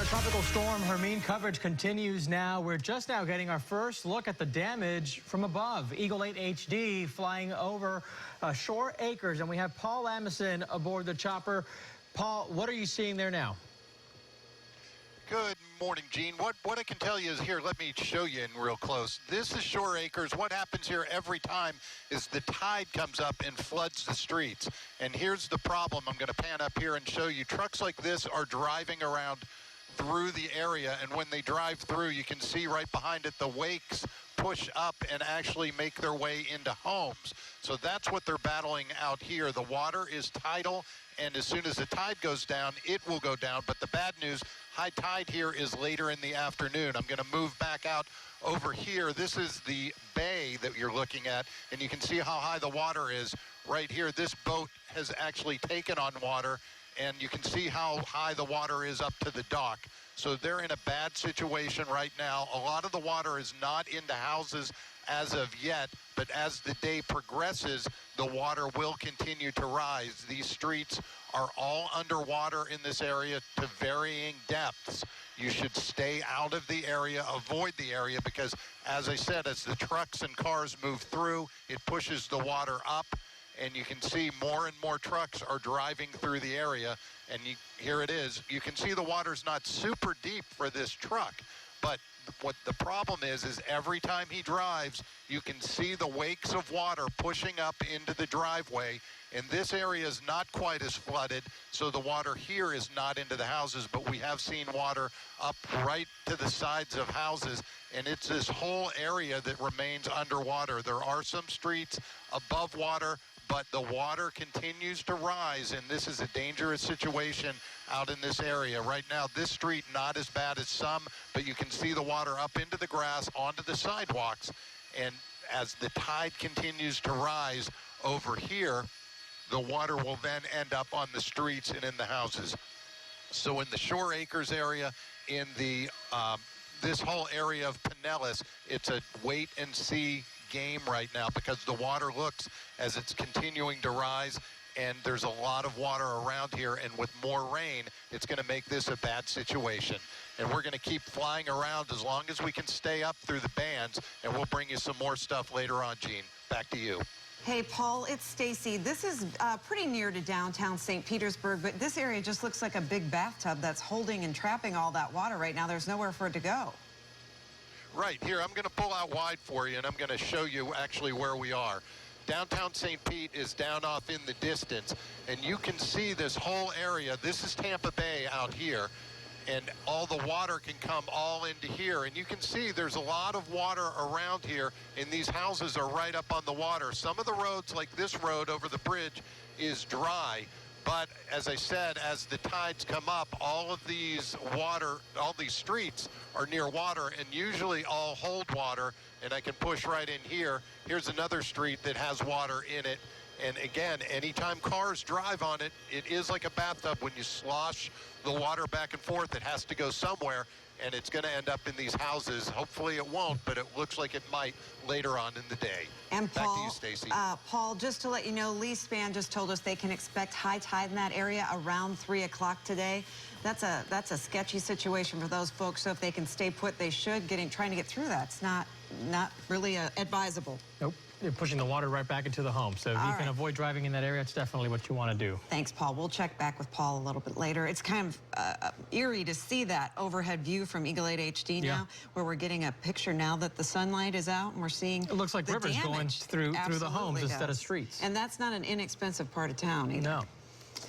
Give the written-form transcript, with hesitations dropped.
Our tropical storm Hermine coverage continues now. We're just now getting our first look at the damage from above. Eagle 8 HD flying over Shore Acres, and we have Paul Amundsen aboard the chopper. Paul, what are you seeing there now? Good morning, Gene. What I can tell you is here, let me show you in real close. This is Shore Acres. What happens here every time is the tide comes up and floods the streets. And here's the problem. I'm going to pan up here and show you. Trucks like this are driving around through the area, and when they drive through, you can see right behind it the wakes push up and actually make their way into homes. So that's what they're battling out here. The water is tidal, and as soon as the tide goes down, it will go down. But the bad news, high tide here is later in the afternoon. I'm going to move back out over here. This is the bay that you're looking at, and you can see how high the water is right here. This boat has actually taken on water, and you can see how high the water is up to the dock. So they're in a bad situation right now. A lot of the water is not into houses as of yet, but as the day progresses, the water will continue to rise. These streets are all underwater in this area to varying depths. You should stay out of the area, avoid the area, because as I said, as the trucks and cars move through, it pushes the water up. And you can see more and more trucks are driving through the area, and here it is. You can see the water's not super deep for this truck, but what the problem is every time he drives, you can see the wakes of water pushing up into the driveway, and this area is not quite as flooded, so the water here is not into the houses, but we have seen water up right to the sides of houses, and it's this whole area that remains underwater. There are some streets above water, but the water continues to rise, and this is a dangerous situation out in this area. Right now, this street not as bad as some, but you can see the water up into the grass, onto the sidewalks, and as the tide continues to rise over here, the water will then end up on the streets and in the houses. So in the Shore Acres area, in the this whole area of Pinellas, it's a wait and see game right now because the water looks as it's continuing to rise, and there's a lot of water around here, and with more rain, it's going to make this a bad situation. And we're going to keep flying around as long as we can stay up through the bands, and we'll bring you some more stuff later on, Gene. Back to you. Hey, Paul, it's Stacy. This is pretty near to downtown St. Petersburg, but this area just looks like a big bathtub that's holding and trapping all that water right now. There's nowhere for it to go. Right, here, I'm going to pull out wide for you, and I'm going to show you actually where we are. Downtown St. Pete is down off in the distance, and you can see this whole area. This is Tampa Bay out here, and all the water can come all into here. And you can see there's a lot of water around here, and these houses are right up on the water. Some of the roads, like this road over the bridge, is dry. But as I said, as the tides come up, all of these streets are near water, and usually all hold water, and I can push right in here. Here's another street that has water in it. And again, anytime cars drive on it, it is like a bathtub. When you slosh the water back and forth, it has to go somewhere, and it's going to end up in these houses. Hopefully it won't, but it looks like it might later on in the day. And Paul, back to you, Stacy. Paul, just to let you know, Lee Span just told us they can expect high tide in that area around 3 o'clock today. That's a sketchy situation for those folks. So if they can stay put, they should. Trying to get through that's not really advisable. Nope. You're pushing the water right back into the home. So if you can avoid driving in that area, it's definitely what you want to do. Thanks, Paul. We'll check back with Paul a little bit later. It's kind of eerie to see that overhead view from Eagle 8 HD now, where we're getting a picture now that the sunlight is out, and we're seeing it looks like rivers going through the homes instead of streets. And that's not an inexpensive part of town either. No.